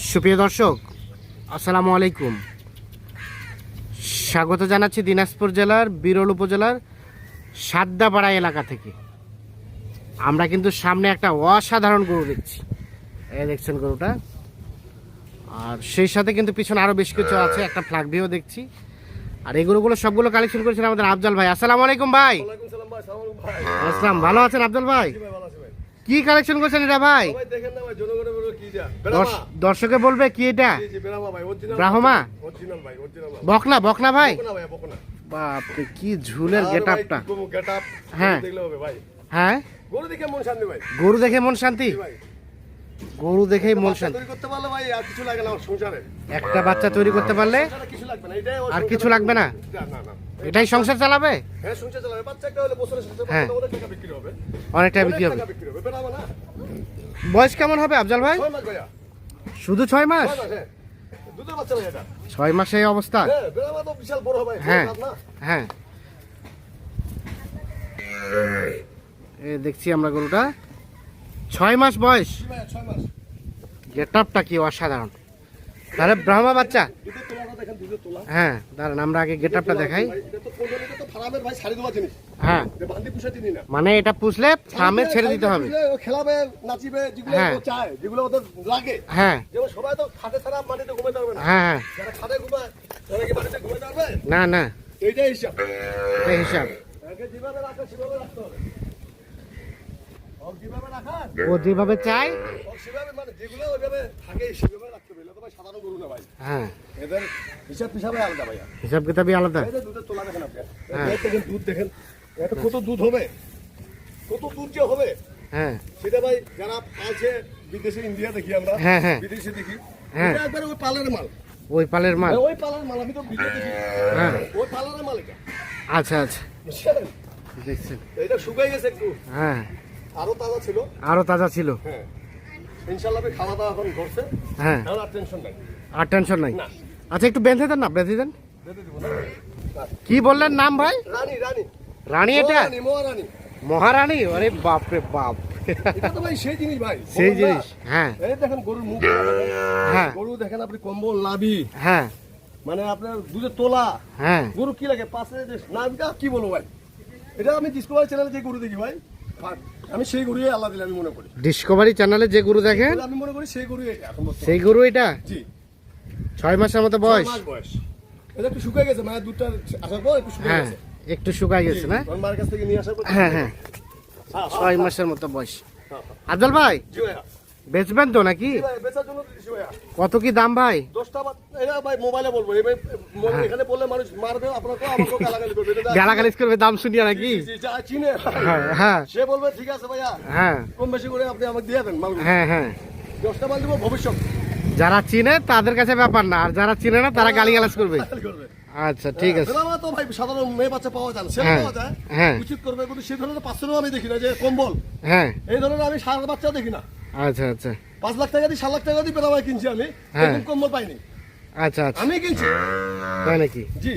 সুপ্রিয় দর্শক, আসসালামু আলাইকুম। স্বাগত জানাচ্ছি দিনাজপুর জেলার বিরল উপজেলার সাদ্দাপাড়া এলাকা থেকে। আমরা কিন্তু সামনে একটা অসাধারণ গরু দেখছি, এই দেখছেন গরুটা। আর সেই সাথে কিন্তু পিছনে আরও বেশ কিছু আছে, একটা ফ্ল্যাগ ভিউ দেখছি। আর এই গরুগুলো সবগুলো কালেকশন করেছেন আমাদের আফজাল ভাই। আসসালামু আলাইকুম ভাই। আসসালাম, ভালো আছেন আফজাল ভাই? কি কালেকশন করছেন এটা ভাই? দর্শকে বলবে কি এটা? ব্রাহ্মা বকনা? বকনা ভাই, বাপরে কি ঝুলের গেটআপটা। হ্যাঁ হ্যাঁ, গরু দেখে মন শান্তি ভাই, গরু দেখে মন শান্তি, গরু দেখেই মন শান্তি। একটা বাচ্চা তৈরি করতে পারলে আর কিছু লাগবে না, এটাই সংসার চালাবে। হ্যাঁ, অনেকটা বিক্রি হবে। বয়স কেমন হবে আফজাল ভাই? শুধু 6 মাস? 6 মাসে এই অবস্থা? হ্যাঁ হ্যাঁ, দেখছি আমরা গরুটা 6 মাস বয়স। গেটআপটা কি অসাধারণ। তাহলে ব্রাহ্মা বাচ্চা? হ্যাঁ, দাঁড়ান আমরা আগে গেটআপটা দেখাই। হ্যাঁ, মানে এটা পুষলে ফার্মে ছেড়ে দিতে হবে। হ্যাঁ হ্যাঁ হ্যাঁ, না না, এইটাই হিসাব। ও যেভাবে চাই হ্যাঁ, হিসাব কিতাবই আলাদা। দুধ দেখেন কত দুধ হবে, কত দুধ যে হবে। হ্যাঁ, সেটা ভাই যারা আছে বিদেশে, ইন্ডিয়া দেখি আমরা, বিদেশে দেখি, একবারে ওই পালের মাল, ওই পালের মাল, ওই পালের মাল। আমি তো ভিডিও দেখি, হ্যাঁ ওই পালের মাল এটা। আচ্ছা আচ্ছা, দেখছেন এটা শুকাই গেছে একটু। হ্যাঁ, আরো তাজা ছিল, আরো তাজা ছিল। হ্যাঁ, ইনশাআল্লাহ খাওয়া দাওয়া এখন করছে। হ্যাঁ, আর টেনশন নাই, আর টেনশন নাই। আচ্ছা, একটু বেঁধে দেন না, বেঁধে দেন। কি বললেন নাম ভাই? রানী। রানী? রানী এটা মহারানী? মহারানী? আরে বাপ রে বাপ, এটা তো ভাই সেই জিনিস ভাই, সেই জিনিস। হ্যাঁ, এই দেখেন গরুর মুখ। হ্যাঁ, গরু দেখেন আপনি, কম্বল নাভি। হ্যাঁ, মানে আপনার দুধের তোলা। হ্যাঁ, গরু কি লাগে পাশে নাভিটা, কি বলবো ভাই। এটা আমি ডিসকভারি চ্যানেলে যে গরু দেখি ভাই, আমি সেই গরুই আল্লাহ দিলে আমি মনে করি। ডিসকভারি চ্যানেলে যে গরু দেখেন আমি মনে করি সেই গরু এটা। সেই গরু এটা? জি, 6 মাসের মতো বয়স। এটা একটু শুকায় গেছে, মানে দুধটা আসার পর একটু শুকায় গেছে। একটু শুকায় গেছে না? মার কাছ থেকে নিয়ে আসার পর। হ্যাঁ হ্যাঁ, 6 মাসের মতো বয়স। আফজাল ভাই বেচবেন তো নাকি? কত কি দাম ভাই? 10টা এটা ভাই মোবাইলে বলবো, এই ভাই এখানে বললে মানুষ মারবে, আপনাকে আমাকে গালাগালি করবে। গালাগালি করবে দাম শুনিয়া নাকি? যা চিনে হ্যাঁ, সে বলবে ঠিক আছে ভাইয়া, হ্যাঁ কম বেশি করে আপনি আমাকে দিয়ে দেন মাল। হ্যাঁ হ্যাঁ, 10টা মাল দিব ভবিষ্যৎ। যারা চিনে তাদের কাছে ব্যাপার না, আর যারা চিনে না তারা গালিগালাজ করবে। আচ্ছা ঠিক আছে। তো ভাই সাধারণ মেয়ে বাচ্চা পাওয়া যায়, সে পাওয়া যায়। হ্যাঁ, উচিত করবে, কিন্তু সেই ধরনের পাঁচশো আমি দেখি না যে কম্বল। হ্যাঁ, এই ধরনের আমি সারা বাচ্চা দেখি না। আচ্ছা আচ্ছা, 5 লাখ টাকা দিয়ে 7 লাখ টাকা দিয়ে পেরামাই কিনছি আমি, এরকম কম্বল পাইনি। আচ্ছা আচ্ছা, আমি কিনছি। তাই নাকি? জি।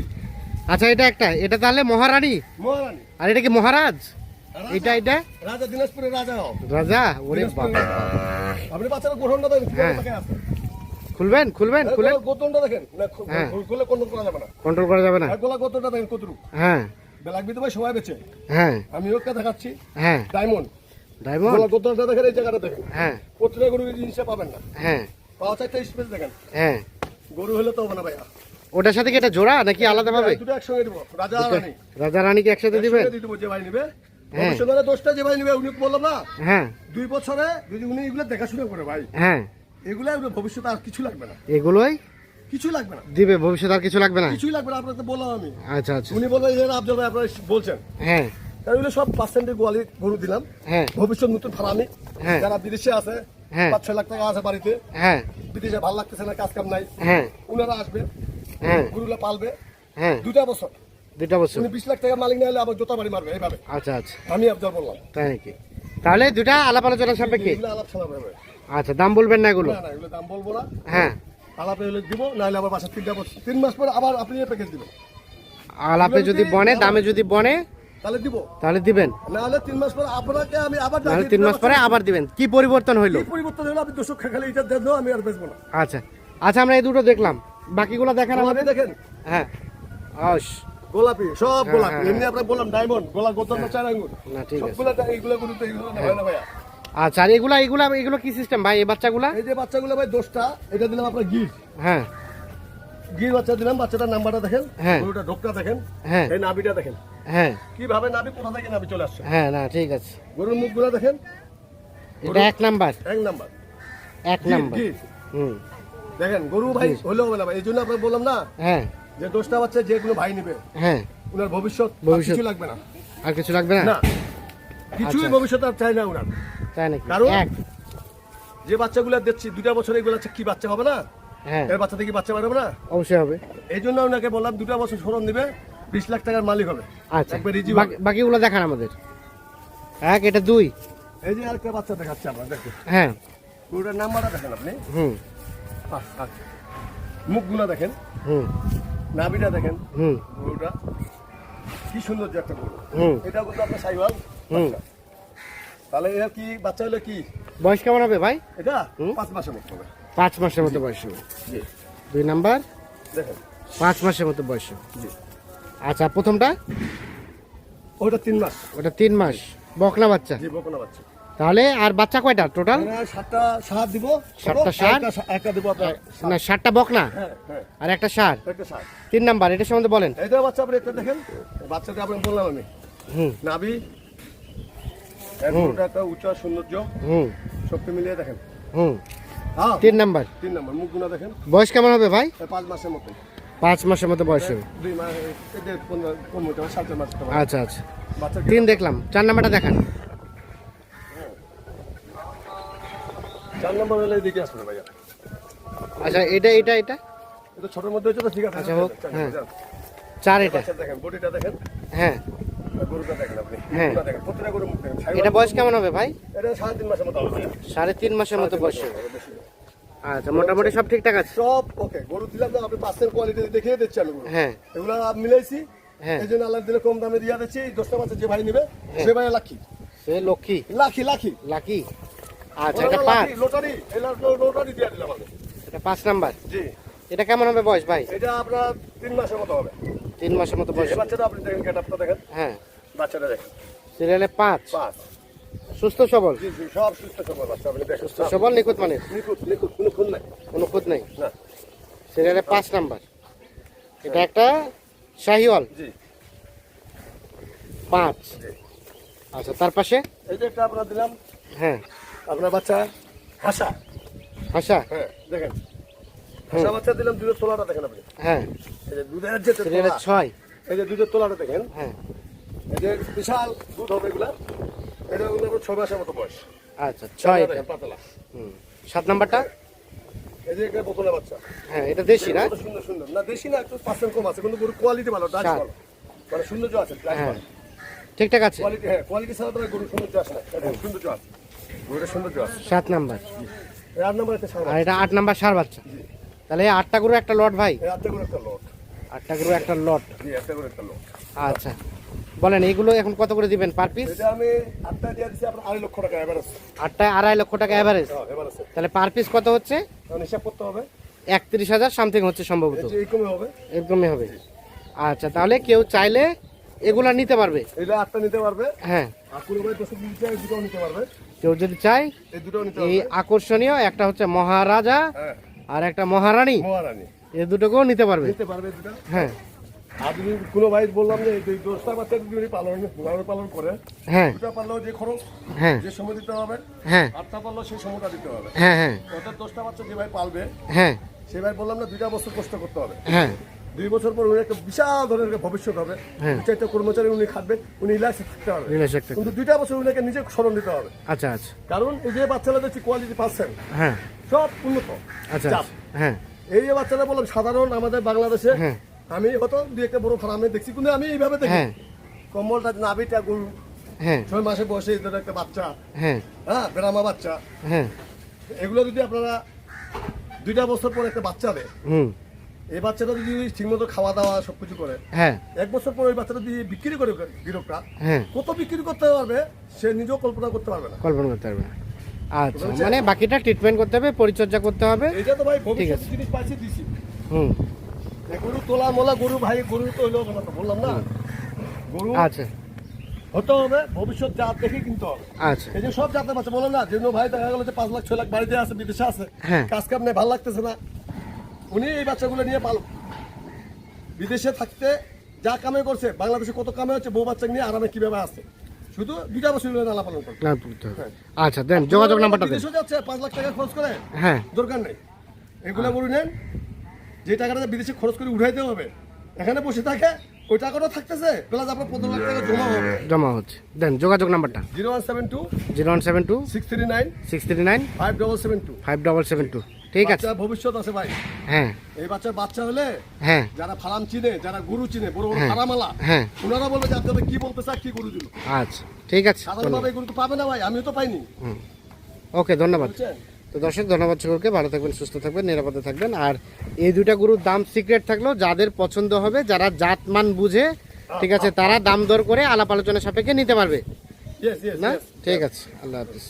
আচ্ছা, এটা একটা, এটা তাহলে মহারানী? মহারানী। আর এটা কি মহারাজ? এটা এটা রাজা, দিনাজপুরের রাজা। রাজা? ওরে বাবা, আপনি বাচ্চারা গঠনটা দেখেন। খুলবেন খুলবেন খুলেন, গোতনটা দেখেন না, খুলে কন্ট্রোল করা যাবে না। কন্ট্রোল করা যাবে না। গোলা গোতনটা দেখেন কতটুকু। হ্যাঁ, বেলাক বিতে ভাই সবাই বেচে। হ্যাঁ, আমি ওকে দেখাচ্ছি। হ্যাঁ, ডায়মন্ড। ডায়মন্ড গোলা গোতনটা দেখেন, এই জায়গাটা দেখেন। হ্যাঁ, প্রত্যেকটা গরু এই জিনিসটা পাবেন না। হ্যাঁ, পাওয়া চাইতে স্পেস দেখেন। হ্যাঁ, গরু হলে তো হবে না ভাইয়া। ওটার সাথে কি এটা জোড়া নাকি আলাদা ভাবে? দুটো একসঙ্গে দিব। রাজা রানী, রাজা রানীকে একসাথে দিবেন? দিব, যে ভাই নেবে। হ্যাঁ, ভবিষ্যতে 10টা যে ভাই নেবে, উনি বললাম না। হ্যাঁ, 2 বছরে যদি উনি এগুলো দেখাশোনা করে ভাই। হ্যাঁ, এগুলো ভবিষ্যতে আর কিছু লাগবে না, এগুলোই কিছু লাগবে না দিবে, ভবিষ্যতে আর কিছু লাগবে না, কিছুই লাগবে না। আপনাকে বললাম আমি। আচ্ছা আচ্ছা, উনি বলবেন যে আফজাল ভাই আপনারা বলছেন। হ্যাঁ, তাহলে সব পার্সেন্টের গোয়ালি গরু দিলাম। হ্যাঁ, ভবিষ্যৎ নতুন ফার্মি। হ্যাঁ, যারা বিদেশে আছে, 5-6 লাখ টাকা আছে বাড়িতে। হ্যাঁ, বিদেশে ভালো লাগতেছে না, কাজ কাম নাই। হ্যাঁ, উনারা আসবে। হ্যাঁ, গরুগুলা পালবে। হ্যাঁ, 2টা বছর। 2টা বছর উনি 20 লাখ টাকা মালিক না হলে আবার জোতা বাড়ি মারবে এইভাবে। আচ্ছা আচ্ছা, আমি আফজাল বললাম। তাই নাকি? তাহলে 2টা আলাপ আলোচনা সাপেক্ষে আলাপ ছাড়া হবে। আচ্ছা, দাম বলবেন না এগুলো? না, এগুলো দাম বলবো না। হ্যাঁ, আলাপে হলে দিব, নাহলে আবার বাসা 3 মাস পর আবার আপনি এই প্যাকেজ দিবেন। আলাপে যদি বনে, দামে যদি বনে তাহলে দিব, তাহলে দিবেন, না হলে 3 মাস পরে আপনাকে আমি আবার তাহলে 3 মাস পরে আবার দিবেন। কি পরিবর্তন হইলো? কি পরিবর্তন হলো? আপনি দর্শক খালি এটা দেন, আমি আর বেচবো না। আচ্ছা আচ্ছা, আমরা এই দুটো দেখলাম, বাকিগুলো দেখেন আমাদের। দেখেন, হ্যাঁ গোলাপি, সব গোলাপি। হ্যাঁ, এমনি আপনারা বললাম ডায়মন্ড, গোলা গোতন না 4 আঙ্গুর। না ঠিক আছে। সবগুলা এইগুলা গুলো তো এগুলো না হয় না ভাইয়া। আচ্ছা, আর এগুলো কি সিস্টেম ভাই, এই বাচ্চাগুলা? এই যে বাচ্চাগুলো ভাই 10টা, এটা দিলাম আপনার গির। হ্যাঁ, গির বাচ্চা দিলাম। বাচ্চাটার নাম্বারটা দেখেন, হ্যাঁ, গরুটা ঢোকটা দেখেন, হ্যাঁ, এই নাভিটা দেখেন, হ্যাঁ, কিভাবে নাভি কোথা থেকে নাভি চলে আসছে। হ্যাঁ, না ঠিক আছে। গরুর মুখগুলো দেখেন, এটা 1 নাম্বার, 1 নাম্বার, 1 নাম্বার। গির হুম, দেখেন, গরু ভাই হলেও হবে না ভাই। এই জন্য আপনার বললাম না হ্যাঁ, যে 10টা বাচ্চা যে কোনো ভাই নিবে, হ্যাঁ, উনার ভবিষ্যৎ কিছু লাগবে না। আর কিছু লাগবে না? না, কিছুই ভবিষ্যৎ আর চাই না উনার। তাই নাকি? কারণ এক, যে বাচ্চাগুলো দিচ্ছি 2টা বছর, এগুলো কি বাচ্চা হবে না? হ্যাঁ, এর বাচ্চা থেকে বাচ্চা বেরোবে না? অবশ্যই হবে। এই জন্য ওনাকে বললাম 2টা বছর সরণ দিবে, 20 লাখ টাকার মালিক হবে। আচ্ছা, একবার ইজি। বাকিগুলো দেখান আমাদের। এক, এটা 2। এই যে আরেকটা বাচ্চা দেখাচ্ছে আপনার, দেখুন। হ্যাঁ, গরুটার নাম্বারটা দেখেন আপনি। হুম, মুখগুলো দেখেন, হুম, নাভিটা দেখেন, হুম, গরুটা কি সুন্দর যে একটা গরু। হুম, এটা কিন্তু আপনার সাইওয়াল বাচ্চা। তাহলে এর কি বাচ্চা হলে কি বয়স কেমন হবে ভাই? এটা 5 মাসের মতো হবে। 5 মাসের মতো বয়স হবে। জি, 2 নাম্বার দেখেন, 5 মাসের মতো বয়স হবে। জি। আচ্ছা, প্রথমটা ওটা 3 মাস। ওটা 3 মাস, বকনা বাচ্চা। জি, বকনা বাচ্চা। তাহলে আর বাচ্চা কয়টা টোটাল? 7টা সার দিব। 7টা ষাঁড়? একটা দিব আপনার। না, 7টা বকনা হ্যাঁ, হ্যাঁ, আর একটা ষাঁড়। একটা সার। 3 নাম্বার, এটা সম্বন্ধে বলেন। এইটা বাচ্চা আপনি একটা দেখেন, বাচ্চাটা আপনি বললাম আমি, হুম, নাভি, এরপরটা একটা উচ্চ সৌন্দর্য, হুম, সবকে মিলিয়ে দেখেন। হুম। হ্যাঁ, 3 নাম্বার, 3 নাম্বার, মুখগুলো দেখেন। বয়স কেমন হবে ভাই? 5 মাসের মতো। 5 মাসের মতো বয়স হবে। 2 মাস, 15 7 মাস। আচ্ছা আচ্ছা, বাচ্চা 3 দেখলাম। 4 নাম্বারটা দেখান। 4 নাম্বার হলে এদিকে আসবে ভাইয়া। আচ্ছা, এটা এটা ছোটর মধ্যে হচ্ছে তো, ঠিক আছে। আচ্ছা, হোক। হ্যাঁ, 4 এটা। বাচ্চা দেখেন, বডিটা দেখেন, হ্যাঁ, আর গরুটা দেখেন আপনি। হ্যাঁ। গরুটা দেখেন, প্রতিটা গরু মুখ দেখেন। এটা বয়স কেমন হবে ভাই? এটা 3.5 মাসের মতো হবে। 3.5 মাসের মতো বয়স হবে। আচ্ছা, মোটামুটি সব ঠিকঠাক আছে। সব ওকে। গরু দিলাম না, আপনি পার্সেন্ট কোয়ালিটি দেখিয়ে দিচ্ছি আমি গরু। হ্যাঁ, এগুলো মিলাইছি, হ্যাঁ, এই জন্য আল্লাহ দিলে কম দামে দিয়ে দিচ্ছি। 10টা বাচ্চা যে ভাই নেবে সে ভাই লাখি সে লক্ষ্মী লাখি লাখি। লাকি। আচ্ছা, এটা 5। লোটারি, এই লোটারি দিয়ে দিলাম আমি। এটা 5 নাম্বার। জি, এটা কেমন হবে বয়স ভাই? এটা আপনার 3 মাসের মতো হবে। 3 মাসের মতো বয়স এই হবে। বাচ্চাটা আপনি দেখেন, গেটআপটা দেখেন, হ্যাঁ, বাচ্চাটা দেখেন। সিরিয়ালে 5, 5। সুস্থ সবল। জি জি, সব সুস্থ সবল বাচ্চা, আপনি দেখেন। সুস্থ সবল, নিখুঁত মানের, নিখুঁত নিখুঁত, কোনো খুন নাই। কোনো খুঁত নেই। না, সিরিয়ালে 5 নাম্বার। এটা একটা শাহিওয়াল, জি 5। জি। আচ্ছা, তার পাশে? এই যে একটা আপনার দিলাম, হ্যাঁ, আপনার বাচ্চা হাসা। হাসা। হ্যাঁ, দেখেন, হাসা বাচ্চা দিলাম। দুধের তোলাটা দেখেন আপনি। হ্যাঁ, এই যে দুধের যে সিরিয়ালে তোলা, 6। এই যে দুধের তোলাটা দেখেন, হ্যাঁ, এই যে বিশাল দুধ হবে এগুলা। এটা হলো 6 মাসের মতো বয়স। আচ্ছা, 6 এটা। দেখেন, পাতলা। 7 নাম্বারটা? এই যে একটা বোতলে বাচ্চা। হ্যাঁ, এটা দেশি না? কত সুন্দর সুন্দর। না, দেশি না, একটু পার্সেন্ট কম আছে, কিন্তু গরুর কোয়ালিটি ভালো, ডাচ স্বাদ। ভালো, মানে সৌন্দর্য আছে, ডাচ হ্যাঁ, ভালো। ঠিকঠাক আছে। কোয়ালিটি, হ্যাঁ, কোয়ালিটি ছাড়া তো গরুর সৌন্দর্য আসে না। দেখেন, সৌন্দর্য আছে, গরুর সৌন্দর্য আছে। 7 নাম্বার। এই 8 নম্বর একটা সার। আর এটা 8 নাম্বার ষাঁড় বাচ্চা। তাহলে এই 8টা গরু একটা লট ভাই? এই 8টা গরু একটা লট। 8টা গরু একটা লট। জি, একটা গরু একটা লট। আচ্ছা, বলেন এইগুলো এখন কত করে দিবেন পার পিস? এটা আমি 8টা দিয়ে দিছি আপনার 2.5 লক্ষ টাকা এভারেজ। 8টায় 2.5 লক্ষ টাকা এভারেজ। হ্যাঁ, এভারেজ। তাহলে পার পিস কত হচ্ছে? তখন হিসাব করতে হবে। 31,000 সামথিং হচ্ছে সম্ভবত, এই যে এইরকমই হবে। এরকমই হবে। আচ্ছা, তাহলে কেউ চাইলে এগুলা নিতে পারবে? এটা 8টা নিতে পারবে। হ্যাঁ, আর কোনো ভাই 10 দিন চাই, দুটোও নিতে পারবে। কেউ যদি চায়। এই দুটোও নিতে এই পারবে। আকর্ষণীয় একটা হচ্ছে মহারাজা হ্যাঁ, আর একটা মহারানী, মহারানী এই দুটোকেও নিতে পারবে। নিতে পারবে দুটো। হ্যাঁ, আর যদি কোনো ভাই বললাম যে এই 10টা বাচ্চা যদি পালন করে, হ্যাঁ, দুটো পারলেও যে খরচ, হ্যাঁ, যে সময় দিতে হবে, হ্যাঁ, 8টা পারলেও সেই সময়টা দিতে হবে। হ্যাঁ, হ্যাঁ, অর্থাৎ 10টা বাচ্চা যে ভাই পালবে, হ্যাঁ, সে ভাই বললাম না 2টা বছর কষ্ট করতে হবে। হ্যাঁ, 2 বছর পর উনি একটা বিশাল ধরনের একটা ভবিষ্যৎ হবে। হ্যাঁ। 2-4টা কর্মচারী উনি খাটবে, উনি রিল্যাক্সে থাকতে হবে। রিল্যাক্স একটা। কিন্তু 2টা বছর উনাকে নিজে স্মরণ দিতে হবে। আচ্ছা আচ্ছা, কারণ এই যে বাচ্চারা দেখছি কোয়ালিটি পাচ্ছেন, হ্যাঁ, সব উন্নত। আচ্ছা চাপ। হ্যাঁ, এই যে বাচ্চারা বললাম সাধারণ আমাদের বাংলাদেশে, হ্যাঁ, আমি হয়তো 2-1টা বড় ফার্মে দেখছি, কিন্তু আমি এইভাবে দেখি হ্যাঁ, কম্বলটা নাভিটা গরু হ্যাঁ, 6 মাসে বয়সে এদের একটা বাচ্চা, হ্যাঁ, হ্যাঁ, বেড়ামা বাচ্চা, হ্যাঁ, এগুলো যদি আপনারা 2টা বছর পর একটা বাচ্চা দেয়, হুম, এই বাচ্চাটা যদি ঠিকমতো খাওয়া দাওয়া সবকিছু করে, হ্যাঁ 1 বছর পর ওই বাচ্চাটা দিয়ে বিক্রি করে কৃষকরা, হ্যাঁ কত বিক্রি করতে পারবে সে নিজেও কল্পনা করতে পারবে না। কল্পনা করতে পারবে না। আচ্ছা, মানে বাকিটা ট্রিটমেন্ট করতে হবে, পরিচর্যা করতে হবে। এইটা তো ভাই ঠিক ভবিষ্যৎ আছে। জিনিস পাইছি দিছি। হুম, এই গরু তোলা মোলা গরু ভাই, গরু তো হইলো না, তো বললাম না গরু আচ্ছা হতে হবে, ভবিষ্যৎ জাত দেখে কিনতে হবে। আচ্ছা এই যে সব জাতের বাচ্চা বললাম না, যেন ভাই দেখা গেল যে 5 লাখ 6 লাখ বাড়িতে আছে, বিদেশে আছে, হ্যাঁ। কাজ কাম নেই, ভালো লাগতেছে না, উনি এই বাচ্চাগুলো নিয়ে পালক। বিদেশে থাকতে যা কামে করছে, বাংলাদেশে কত কামে হচ্ছে, বউ বাচ্চা নিয়ে আরামে কিভাবে আছে, শুধু 2টা বছর হলো নালা পালন করতে। না, করতে হবে। আচ্ছা দেন, যোগাযোগ নাম্বারটা দেন। বিদেশে যাচ্ছে 5 লাখ টাকা খরচ করে, হ্যাঁ দরকার নেই। এগুলো গরু নেন, যে টাকাটা বিদেশে খরচ করে উঠাইতে হবে, এখানে বসে থাকে ওই টাকাটা থাকতেছে, প্লাস আপনার 15 লাখ টাকা জমা হবে। জমা হচ্ছে। দেন যোগাযোগ নাম্বারটা। 0172 0172 639 639 5772। 5772। ঠিক আছে, বাচ্চার ভবিষ্যৎ আছে ভাই। হ্যাঁ এই বাচ্চার বাচ্চা হলে হ্যাঁ যারা ফার্ম চিনে, যারা গরু চিনে, বড় বড় হ্যাঁ। ফার্মালা, হ্যাঁ ওনারা বলবে যে আপনাদের কি বলতে চান, কি গরু দিল। আচ্ছা ঠিক আছে, সাধারণভাবে এই গরু তো পাবে না ভাই, আমিও তো পাইনি। ওকে ধন্যবাদ। বুঝছেন? তো দর্শক, ধন্যবাদ সকলকে, ভালো থাকবেন, সুস্থ থাকবেন, নিরাপদে থাকবেন। আর এই দুইটা গরুর দাম সিক্রেট থাকলো, যাদের পছন্দ হবে, যারা জাত মান বুঝে, ঠিক আছে, তারা দাম দর করে আলাপ আলোচনা সাপেক্ষে নিতে পারবে Yes, yes, না? yes. ঠিক আছে, আল্লাহ হাফিজ।